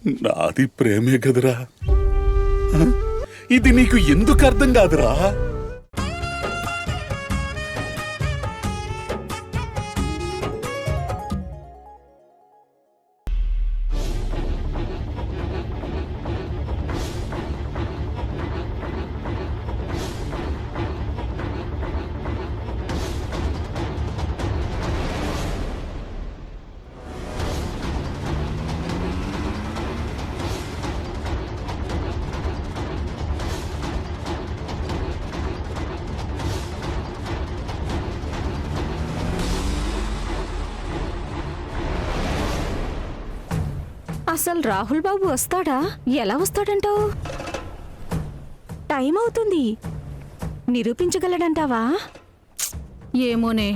నాది ప్రేమే కదరా, ఇది నీకు ఎందుకు అర్థం కాదురా? అసలు రాహుల్ బాబు వస్తాడా? ఎలా వస్తాడంటావు? టైం అవుతుంది, నిరూపించగలడంటావా? ఏమోనే.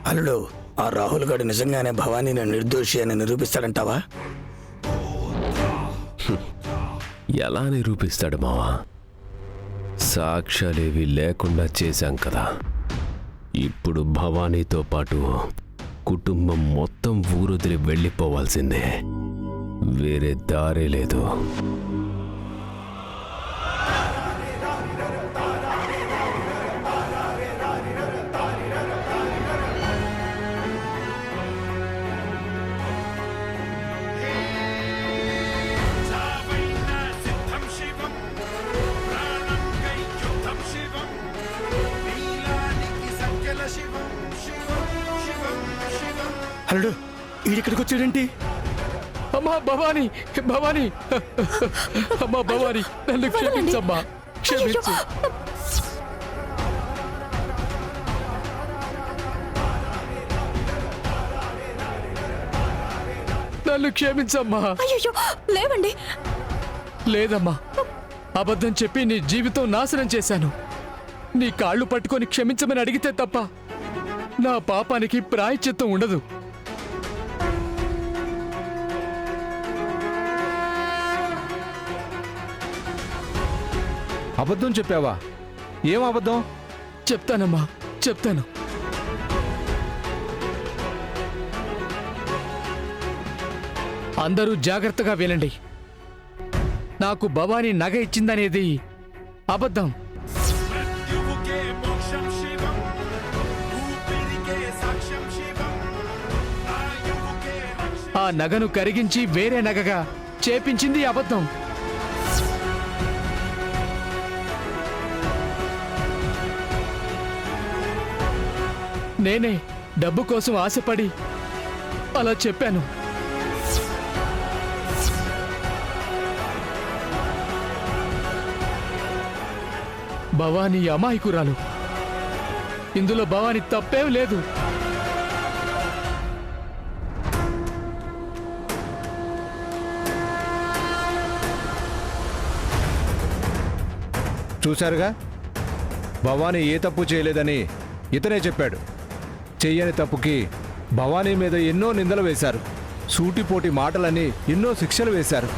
అల్లుడు, ఆ రాహుల్ గారు నిజంగానే భవానీని నిర్దోషి అని నిరూపిస్తాడంటావా? ఎలా నిరూపిస్తాడు మావా? సాక్ష్యాలేవి లేకుండా చేశాం కదా. ఇప్పుడు భవానీతో పాటు కుటుంబం మొత్తం ఊరొదిలి వెళ్ళిపోవాల్సిందే, వేరే దారే లేదు. అల్లుడు, ఈడిక్కడికి వచ్చాడేంటి? అమ్మా భవానీ, భవానీ, అమ్మా భవానీ, నన్ను క్షమించమ్మా, క్షమించు. నన్ను క్షమించమ్మా. లేవండి. లేదమ్మా, అబద్ధం చెప్పి నీ జీవితం నాశనం చేశాను. నీ కాళ్ళు పట్టుకొని క్షమించమని అడిగితే తప్ప నా పాపానికి ప్రాయశ్చిత్తం ఉండదు. అబద్ధం చెప్పావా? ఏం అబద్ధం? చెప్తానమ్మా, చెప్తాను. అందరూ జాగ్రత్తగా వినండి. నాకు భవానీ నగ ఇచ్చిందనేది అబద్ధం. ఆ నగను కరిగించి వేరే నగగా చేపించింది అబద్ధం. నేనే డబ్బు కోసం ఆశపడి అలా చెప్పాను. భవానీ అమాయకురాలు, ఇందులో భవానీ తప్పేం లేదు. చూశారుగా, భవానీ ఏ తప్పు చేయలేదని ఇతనే చెప్పాడు. చెయ్యని తప్పుకి భవానీ మీద ఎన్నో నిందలు వేశారు, సూటిపోటి మాటలని ఎన్నో శిక్షలు వేశారు.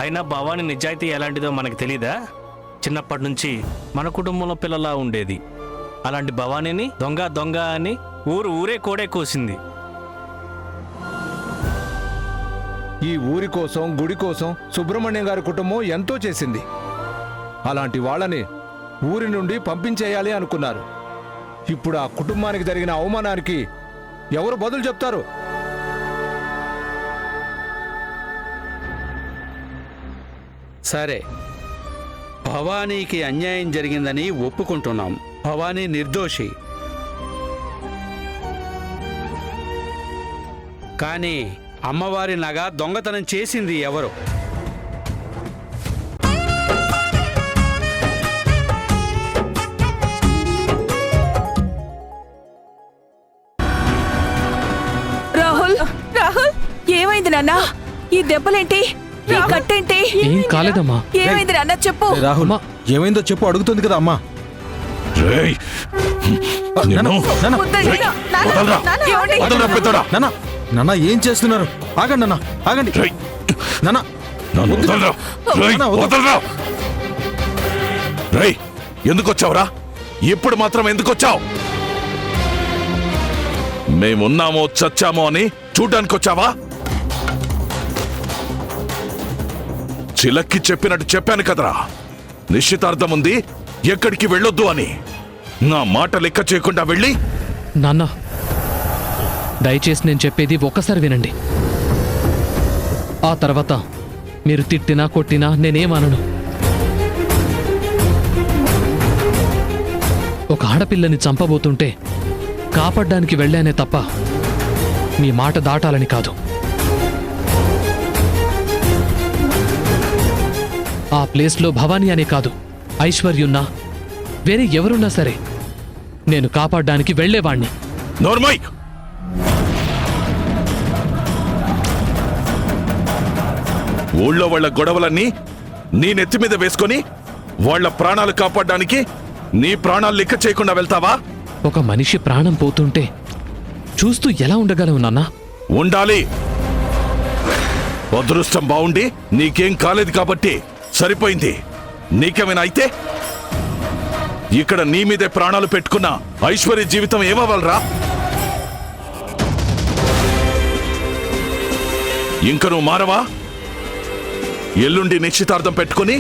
అయినా భవానీ నిజాయితీ ఎలాంటిదో మనకు తెలీదా? చిన్నప్పటి నుంచి మన కుటుంబంలో పిల్లలా ఉండేది. అలాంటి భవానీని దొంగ దొంగ అని ఊరే కోడే కోసింది. ఈ ఊరి కోసం, గుడి కోసం సుబ్రహ్మణ్యం గారి కుటుంబం ఎంతో చేసింది. అలాంటి వాళ్ళని ఊరి నుండి పంపించేయాలి అనుకున్నారు. ఇప్పుడు ఆ కుటుంబానికి జరిగిన అవమానానికి ఎవరు బదులు చెప్తారు? సరే, భవానీకి అన్యాయం జరిగిందని ఒప్పుకుంటున్నాం. భవానీ నిర్దోషి. కానీ అమ్మవారి నగ దొంగతనం చేసింది ఎవరు? రాహుల్, రాహుల్, ఏమైంది నాన్న? ఈ దెబ్బలేంటి? ఈ కట్టేంటి? ఏం కాలేదమ్మా. ఏమైంది నాన్న? చెప్పు. రాహుల్, ఏమైందో చెప్పు, అడుగుతుంది కదా అమ్మా. నాన్న ఏం చేస్తున్నారు? ఆగండి నాన్న, ఆగండి నాన్న. రేయ్, ఎందుకొచ్చావురా? ఇప్పుడు మాత్రం ఎందుకొచ్చావు? మేమున్నామో చచ్చామో అని చూడ్డానికి వచ్చావా? చిలక్కి చెప్పినట్టు చెప్పాను కదరా, నిశ్చితార్థం ఉంది, ఎక్కడికి వెళ్ళొద్దు అని. నా మాట లెక్క చేయకుండా వెళ్ళి నాన్న దయచేసి నేను చెప్పేది ఒక్కసారి వినండి. ఆ తర్వాత మీరు తిట్టినా కొట్టినా నేనేమనను. ఒక ఆడపిల్లని చంపబోతుంటే కాపాడ్డానికి వెళ్ళానే తప్ప మీ మాట దాటాలని కాదు. ఆ ప్లేస్లో భవానీ అనే కాదు, ఐశ్వర్యున్నా వేరే ఎవరున్నా సరే నేను కాపాడ్డానికి వెళ్ళేవాణ్ణి. నోర్మై! ఊళ్ళో వాళ్ళ గొడవలన్నీ నీ నెత్తి మీద వేసుకొని వాళ్ళ ప్రాణాలు కాపాడడానికి నీ ప్రాణాలు లెక్క చేయకుండా వెళ్తావా? ఒక మనిషి ప్రాణం పోతుంటే చూస్తూ ఎలా ఉండగలవు నాన్నా? ఉండాలి. అదృష్టం బావుండి నీకేం కాలేదు కాబట్టి సరిపోయింది. నీకేమైనా అయితే ఇక్కడ నీ మీదే ప్రాణాలు పెట్టుకున్న ఐశ్వర్య జీవితం ఏమవ్వాలరా? ఇంక నువ్వు మారవా? ఎల్లుండి నిశ్చితార్థం పెట్టుకుని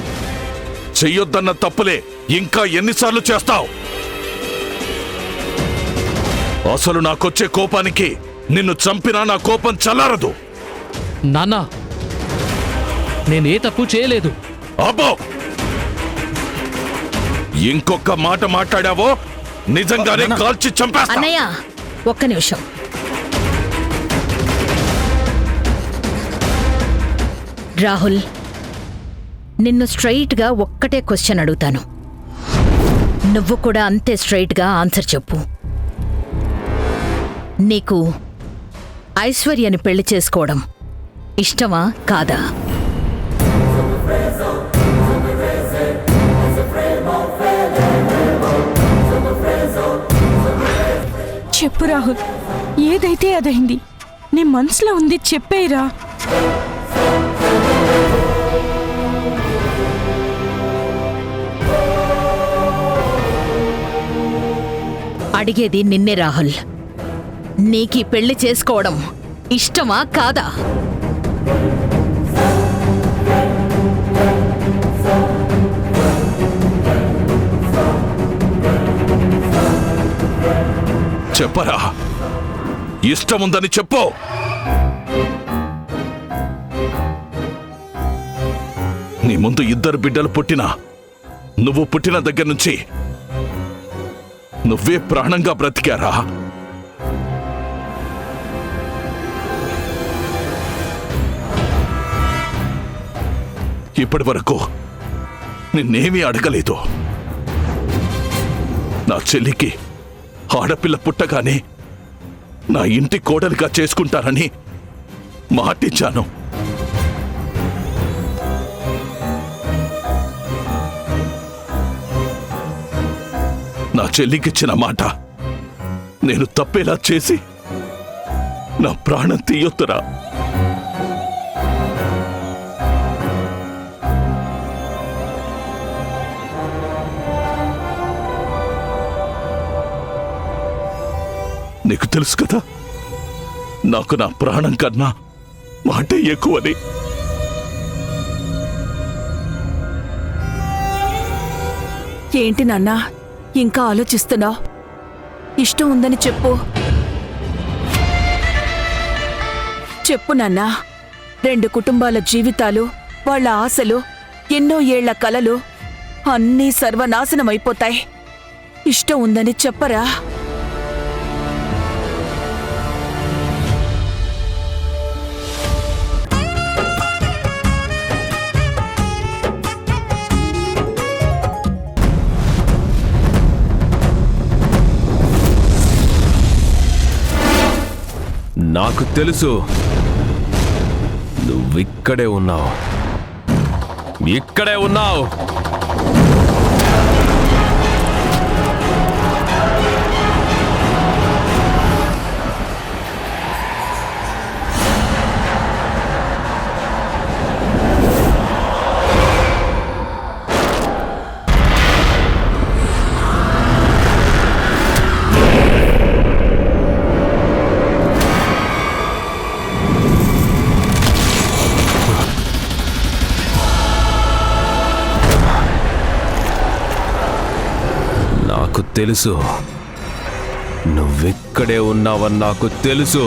చెయ్యొద్దన్న తప్పులే ఇంకా ఎన్నిసార్లు చేస్తావు? అసలు నాకొచ్చే కోపానికి నిన్ను చంపినా నా కోపం చల్లారదు. నాన్నా నేనే తప్పు చేయలేదు. అబ్బో! ఇంకొక మాట మాట్లాడావో నిజంగానే కాల్చి చంపేస్తా. అన్నయ్య ఒక్క నిమిషం. రాహుల్, నిన్ను స్ట్రైట్గా ఒక్కటే క్వశ్చన్ అడుగుతాను. నువ్వు కూడా అంతే స్ట్రైట్గా ఆన్సర్ చెప్పు. నీకు ఐశ్వర్యని పెళ్లి చేసుకోవడం ఇష్టమా కాదా? చెప్పు రాహుల్, ఏదైతే అదైంది. నీ మనసులో ఉంది చెప్పేరా. అడిగేది నిన్నే రాహుల్. నీకీ పెళ్లి చేసుకోవడం ఇష్టమా కాదా? చెప్పరా, ఇష్టముందని చెప్పు. నీ ముందు ఇద్దరు బిడ్డలు పుట్టినా నువ్వు పుట్టిన దగ్గర నుంచి నువ్వే ప్రాణంగా బ్రతికారా? ఇప్పటి వరకు నిన్నేమీ అడగలేదు. నా చెల్లికి ఆడపిల్ల పుట్టగానే నా ఇంటి కోడలిగా చేసుకుంటానని మాటిచ్చాను. నా చెల్లికిచ్చిన మాట నేను తప్పేలా చేసి నా ప్రాణం తీయొద్దురా. నీకు తెలుసు కదా, నాకు నా ప్రాణం కన్నా మాటే ఎక్కువని. ఏంటి నాన్నా ఇంకా ఆలోచిస్తున్నావు? ఇష్టం ఉందని చెప్పు. చెప్పు నాన్నా. 2 కుటుంబాల జీవితాలు, వాళ్ళ ఆశలు, ఎన్నో ఏళ్ల కలలు అన్నీ సర్వనాశనమైపోతాయి. ఇష్టం ఉందని చెప్పరా? నాకు తెలుసు నువ్విక్కడే ఉన్నావు. ఇక్కడే ఉన్నావు. నాకు తెలుసు, నువ్వెక్కడే ఉన్నావని నాకు తెలుసు.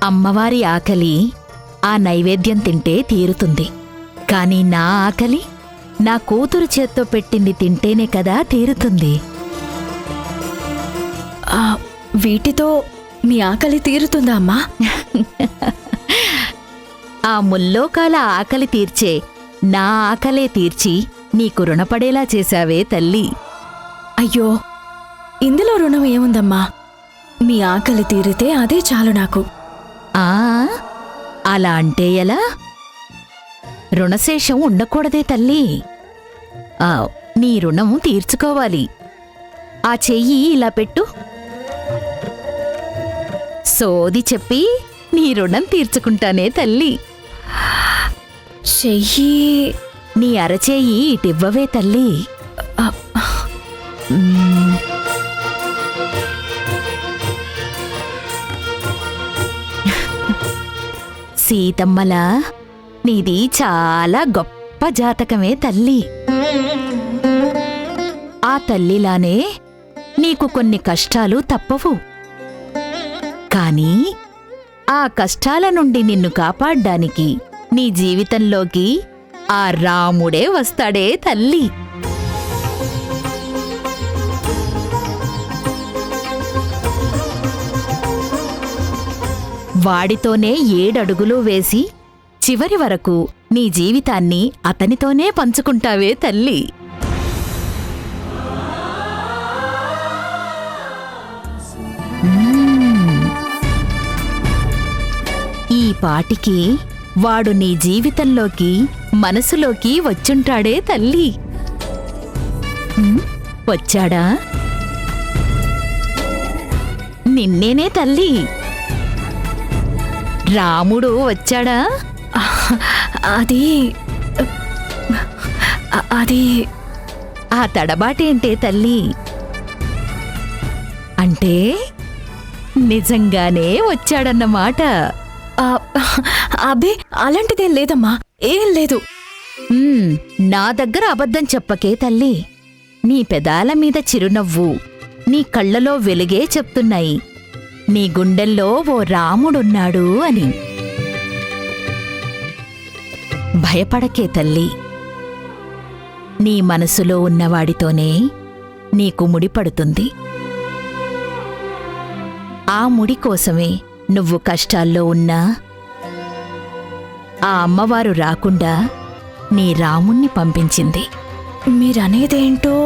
అమ్మవారి ఆకలి ఆ నైవేద్యం తింటే తీరుతుంది. కాని నా ఆకలి నా కూతురు చేత్తో పెట్టింది తింటేనే కదా తీరుతుంది. వీటితో మీ ఆకలి తీరుతుందా అమ్మా? ఆ ముల్లోకాల ఆకలి తీర్చే నా ఆకలే తీర్చి నీకు రుణపడేలా చేశావే తల్లి. అయ్యో, ఇందులో రుణం ఏముందమ్మా? మీ ఆకలి తీరితే అదే చాలు నాకు. ఆ అలా అంటే ఎలా? రుణశేషం ఉండకూడదే తల్లి. నీ రుణం తీర్చుకోవాలి. ఆ చెయ్యి ఇలా పెట్టు. సోది చెప్పి నీ రుణం తీర్చుకుంటానే తల్లి. చెయ్యి నీ అరచేయి ఇటివ్వవే తల్లి. సీతమ్మలా నీది చాలా గొప్ప జాతకమే తల్లి. ఆ తల్లిలానే నీకు కొన్ని కష్టాలు తప్పవు. కాని ఆ కష్టాల నుండి నిన్ను కాపాడ్డానికి నీ జీవితంలోకి ఆ రాముడే వస్తాడే తల్లి. వాడితోనే 7 అడుగులు వేసి చివరి వరకు నీ జీవితాన్ని అతనితోనే పంచుకుంటావే తల్లి. ఈ పాటికి వాడు నీ జీవితంలోకి మనసులోకి వచ్చుంటాడే తల్లి. వచ్చాడా? నిన్నేనే తల్లి. రాముడు వచ్చాడా? అది ఆ తడబాటేంటే తల్లి? అంటే నిజంగానే వచ్చాడన్నమాట. అబ్బే అలాంటిదేం లేదమ్మా, ఏం లేదు. నా దగ్గర అబద్ధం చెప్పకే తల్లి. నీ పెదాల మీద చిరునవ్వు, నీ కళ్ళలో వెలుగే చెప్తున్నాయి నీ గుండెల్లో ఓ రాముడున్నాడు అని. భయపడకే తల్లి. నీ మనసులో ఉన్నవాడితోనే నీకు ముడిపడుతుంది. ఆ ముడి కోసమే నువ్వు కష్టాల్లో ఉన్నా ఆ అమ్మవారు రాకుండా నీ రాముణ్ణి పంపించింది. మీరనేదేంటో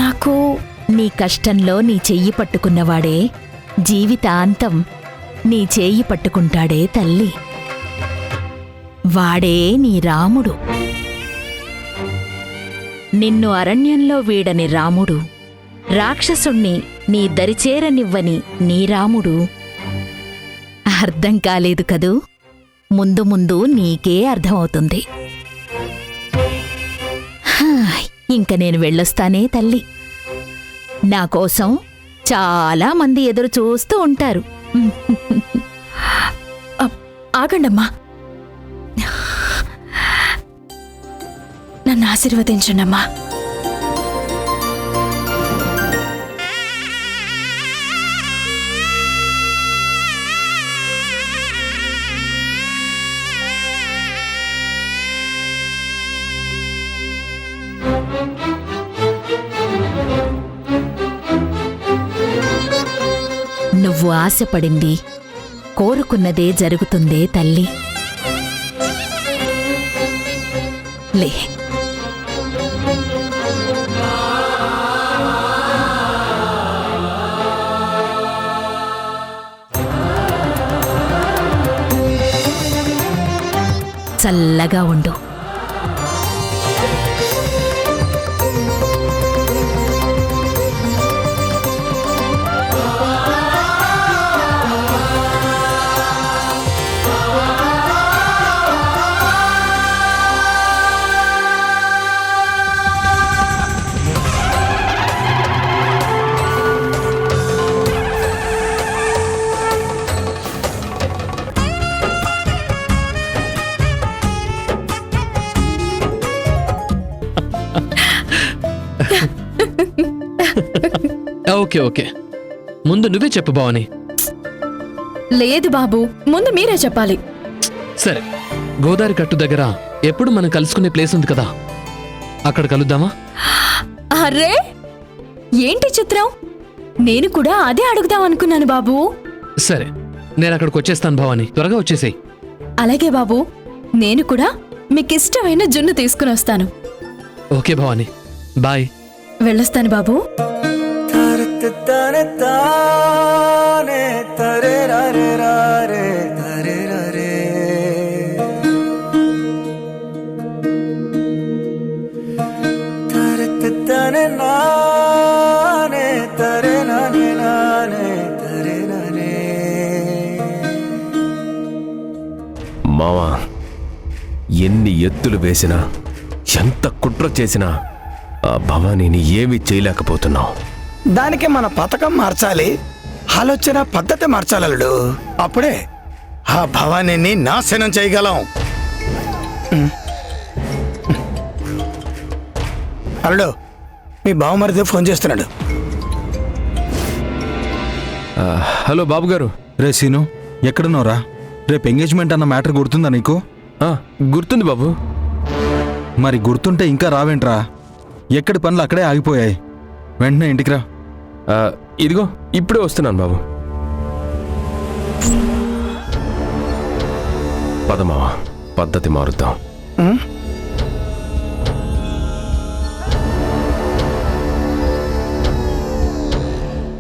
నాకు. నీ కష్టంలో నీ చెయ్యి పట్టుకున్నవాడే జీవితాంతం నీ చేయి పట్టుకుంటాడే తల్లి. వాడే నీ రాముడు. నిన్ను అరణ్యంలో వీడని రాముడు, రాక్షసుణ్ణి నీ దరిచేరనివ్వని నీ రాముడు. అర్థం కాలేదు కదూ? ముందు ముందు నీకే అర్థమవుతుంది. ఇంక నేను వెళ్ళొస్తానే తల్లి. నా కోసం చాలా మంది ఎదురు చూస్తూ ఉంటారు. ఆగండమ్మా, నన్ను ఆశీర్వదించండమ్మా. నువ్వు ఆశపడింది కోరుకున్నదే జరుగుతుందే తల్లి. లే. చల్లగా ఉండు. ఓకే ఓకే, ముందు నువ్వే చెప్పు భవాని. లేదు బాబు, ముందు మీరే చెప్పాలి. సరే, గోదావరి కట్టు దగ్గర ఎప్పుడు మనం కలుసుకునే ప్లేస్ ఉంది కదా, అక్కడ కలుద్దామా? అరే ఏంటి చిత్రం, నేను కూడా అదే అడుగుదాం అనుకున్నాను బాబు. సరే, నేను అక్కడికి వచ్చేస్తాను భవాని, త్వరగా వచ్చేసేయ్. అలాగే బాబు, నేను కూడా మీకిష్టమైన జున్ను తీసుకుని వస్తాను. Okay Bhavani, bye. వెళ్ళొస్తాను బాబు. మావా, ఎన్ని ఎత్తులు వేసినా, ఎంత కుట్ర చేసినా ఆ భవానీని ఏమీ చేయలేకపోతున్నావు. దానికి మన పథకం మార్చాలి, ఆలోచన పద్ధతి మార్చాలి అల్లుడు. అప్పుడే ఆ భవానీని నాశనం చేయగలం. అల్లుడు, మీ బావమరిది ఫోన్ చేస్తున్నాడు. హలో బాబు గారు. రే సీను, ఎక్కడున్నావురా? రేపు ఎంగేజ్మెంట్ అన్న మ్యాటర్ గుర్తుందా నీకు? గుర్తుంది బాబు. మరి గుర్తుంటే ఇంకా రావేంట్రా? ఎక్కడి పనులు అక్కడే ఆగిపోయాయి. వెంటనే ఇంటికి రా. ఇదిగో ఇప్పుడే వస్తున్నాను బాబు. పదమావా, పద్ధతి మారుద్దాం.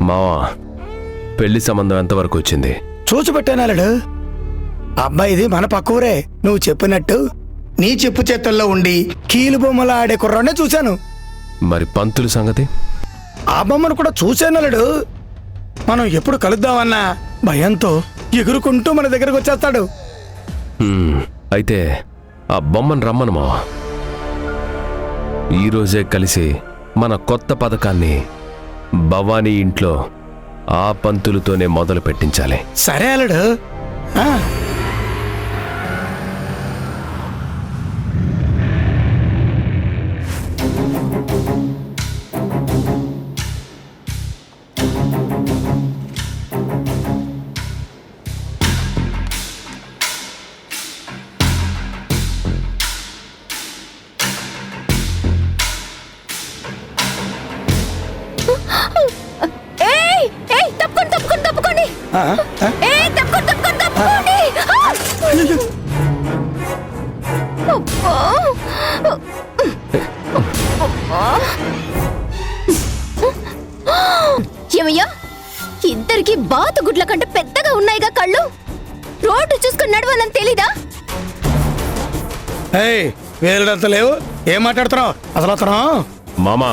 మావా, పెళ్లి సంబంధం ఎంతవరకు వచ్చింది? చూచిపెట్టానలుడు. అబ్బాయిది మన పక్కూరే. నువ్వు చెప్పినట్టు నీ చెప్పు చేతుల్లో ఉండి కీలు బొమ్మలు ఆడే కుర్రాన్నే చూశాను. మరి పంతులు సంగతి? ఆ బొమ్మను కూడా చూశానలుడు. మనం ఎప్పుడు కలుద్దామన్నా భయంతో ఎగురుకుంటూ మన దగ్గరకు వచ్చేస్తాడు. అయితే ఆ బొమ్మను రమ్మను మావా. ఈరోజే కలిసి మన కొత్త పథకాన్ని భవానీ ఇంట్లో ఆ పంతులతోనే మొదలు పెట్టించాలి. సరే అల్లుడు. ఏమయ్యా, ఇద్దరికి బాతు గుడ్ల కంటే పెద్దగా ఉన్నాయిగా కళ్ళు. రోడ్డు చూసుకుని నడవాలని తెలీదా? వేలుడంత లేవు. ఏం మాట్లాడుతున్నావు అసలు? అతను మామా,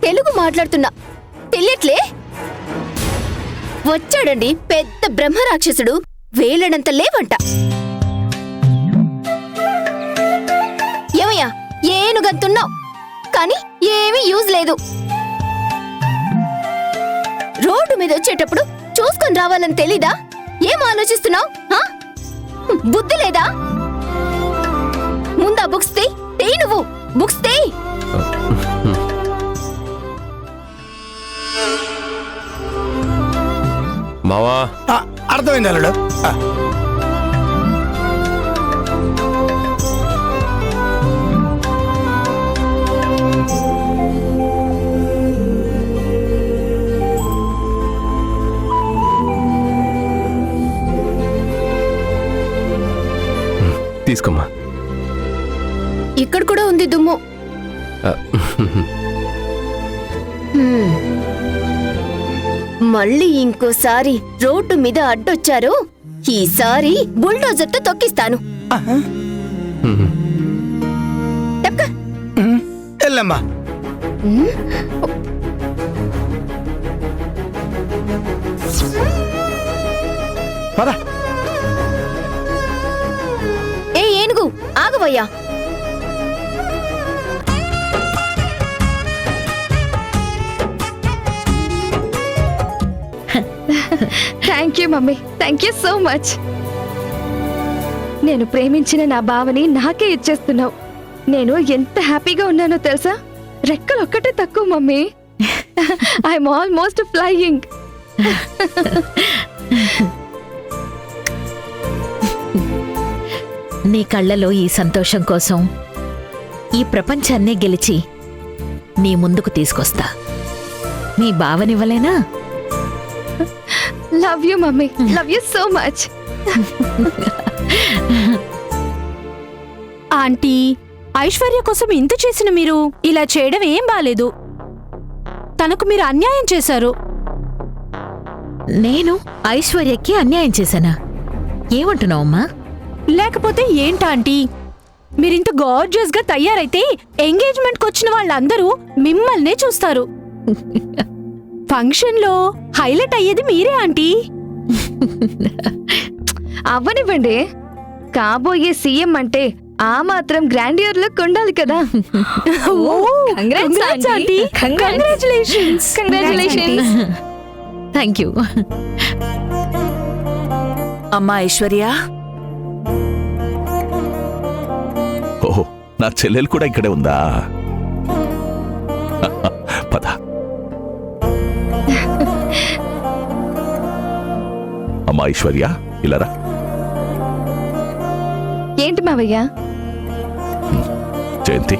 తెలుగు మాట్లాడుతున్నా తెలియట్లే? వచ్చాడండి పెద్ద బ్రహ్మరాక్షసుడు. వేలడంత లేవంట. ఏమయ్యా, ఏనుగంతున్నావు కానీ ఏమీ యూజ్ లేదు. రోడ్డు మీద వచ్చేటప్పుడు చూసుకొని రావాలని తెలీదా? ఏం ఆలోచిస్తున్నావు? బుద్ధి లేదా? ముందా బుక్స్ తెయ్ నువ్వు బుక్స్ తెయ్. మావా, అర్థమైంది అల్లుడు. తీసుకోమ్మా. ఇక్కడ కూడా ఉంది దుమ్ము. మళ్ళీ ఇంకోసారి రోడ్డు మీద అడ్డొచ్చారు, ఈసారి బుల్డోజర్తో తొక్కిస్తాను. వెళ్ళమ్మా. పద. ఏ ఏనుగు, ఆగవయ్యా. Thank you mummy, thank you so much. నేను ప్రేమించిన నా బావని నాకే ఇచ్చేస్తున్నావు. నేను ఎంత హ్యాపీగా ఉన్నానో తెలుసా? రెక్కలు ఒక్కటే తక్కువ మమ్మీ. I'm almost flying. నీ కళ్ళలో ఈ సంతోషం కోసం ఈ ప్రపంచాన్నే గెలిచి నీ ముందుకు తీసుకొస్తా. నీ బావనివ్వలేనా? Love you mummy, love you so much. Aunty, Aishwarya కోసం ఇంత చేసిన మీరు ఇలా చేయడం ఏం బాలేదు. తనకు మీరు అన్యాయం చేశారు. నేను ఐశ్వర్యకి అన్యాయం చేశానా? ఏమంటున్నావమ్మా? లేకపోతే ఏంటాంటీ, మీరింత గార్జియస్ గా తయారైతే ఎంగేజ్మెంట్కి వచ్చిన వాళ్ళందరూ మిమ్మల్నే చూస్తారు. ఫంక్షన్ లో హైలైట్ అయ్యేది మీరే ఆంటీ. అవ్వనివ్వండి. కాబోయే సీఎం అంటే ఆ మాత్రం గ్రాండియర్ లుక్ ఉండాలి కదా. కంగ్రాచులేషన్స్. Thank you. అమ్మా ఐశ్వర్య, ఓహో, నా చెల్లెలు కూడా ఇక్కడే ఉందా? పద. అమ్మా ఐశ్వర్య, ఇలారా. ఏంటి మావయ్య? జయంతి,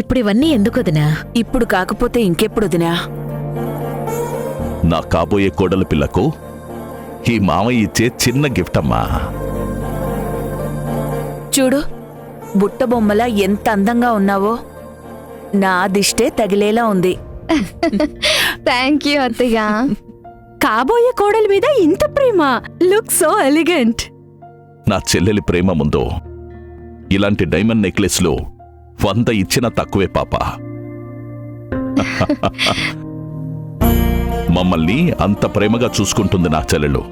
ఇప్పుడు ఇవన్నీ ఎందుకు వదినా? ఇప్పుడు కాకపోతే ఇంకెప్పుడు వదినా? నా కాబోయే కోడల పిల్లకు ఈ మామయ్య ఇచ్చే చిన్న గిఫ్ట్ అమ్మా. చూడు, బుట్ట బొమ్మలా ఎంత అందంగా ఉన్నావో. నా దిష్టే తగిలేలా ఉంది. థ్యాంక్ యూ అత్తయ్య. కాబోయే కోడలి మీద ఇంత ప్రేమ. Look so elegant. నా చెల్లెలి ప్రేమ ముందు ఇలాంటి డైమండ్ నెక్లెస్లు 100 ఇచ్చినా తక్కువే పాప. మమ్మల్ని అంత ప్రేమగా చూసుకుంటుంది నా చెల్లెలు.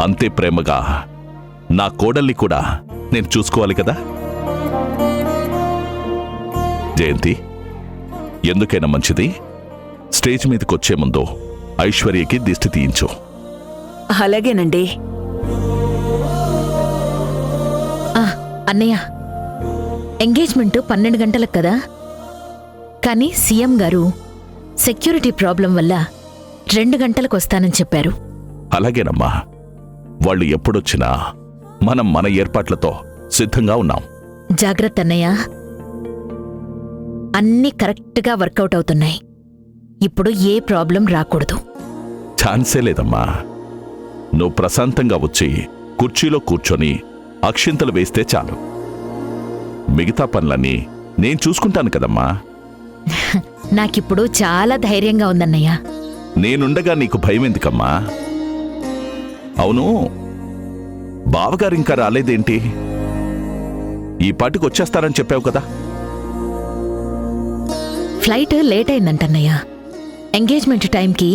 అంతే ప్రేమగా నా కోడల్ని కూడా నేను చూసుకోవాలి కదా. జయంతి, ఎందుకైనా మంచిది స్టేజ్ మీదకొచ్చే ముందు ఐశ్వర్యకి దిష్టి తీయించు. అలాగేనండి. అన్నయ్య, ఎంగేజ్మెంట్ 12 గంటలకు కదా, కానీ సీఎం గారు సెక్యూరిటీ ప్రాబ్లం వల్ల 2 గంటలకు వస్తానని చెప్పారు. అలాగేనమ్మా, వాళ్ళు ఎప్పుడొచ్చినా మనం మన ఏర్పాట్లతో సిద్ధంగా ఉన్నాం. జాగ్రత్త అన్నయ్య. అన్నీ కరెక్ట్గా వర్కౌట్ అవుతున్నాయి. ఇప్పుడు ఏ ప్రాబ్లం రాకూడదు. ఛాన్సే లేదమ్మా. నువ్వు ప్రశాంతంగా వచ్చి కుర్చీలో కూర్చొని అక్షింతలు వేస్తే చాలు. మిగతా పనులన్నీ నేను చూసుకుంటాను కదమ్మా. నాకిప్పుడు చాలా ధైర్యంగా ఉందన్నయ్య. నేనుండగా నీకు భయం ఎందుకమ్మా? అవును, బావగారింకా రాలేదేంటి? ఈ పాటికి వచ్చేస్తారని చెప్పావు కదా. Flight late అయిందంటన్నయ్య. ఎంగేజ్మెంట్ టైంకి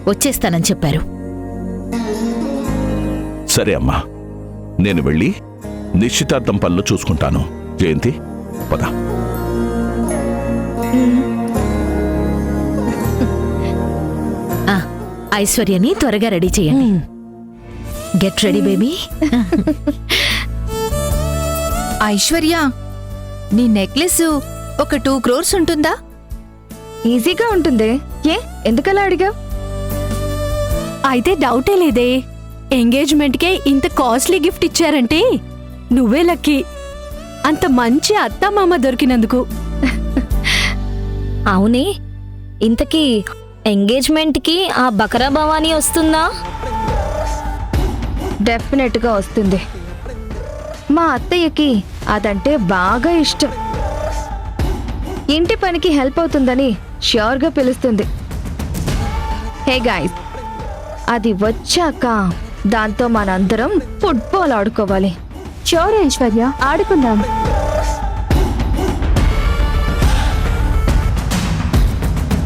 వచ్చేస్తానని చెప్పారు. సరే అమ్మా, నేను వెళ్ళి నిశ్చితార్థం పనులు చూసుకుంటాను. జయంతి, పద. ఐశ్వర్యని త్వరగా రెడీ చేయండి. Get ready baby. ఐశ్వర్య, నీ నెక్లెస్ ఒక 2 crores ఉంటుందా? ఈజీగా ఉంటుంది. ఏ, ఎందుకలా అడిగా? అయితే డౌటే లేదే. ఎంగేజ్మెంట్కే ఇంత కాస్ట్లీ గిఫ్ట్ ఇచ్చారంటే నువ్వే లక్కీ. అంత మంచి అత్తమామ దొరికినందుకు. అవునే, ఇంతకీ ఎంగేజ్మెంట్కి ఆ బకరా భవానీ వస్తుందా? డెఫినెట్గా వస్తుంది. మా అత్తయ్యకి అదంటే బాగా ఇష్టం. ఇంటి పనికి హెల్ప్ అవుతుందని ష్యూర్గా పిలుస్తుంది. హే గాయ్స్, అది వచ్చాక దాంతో మనందరం ఫుట్బాల్ ఆడుకోవాలి. షూర్ ఐశ్వర్య, ఆడుకుందాం.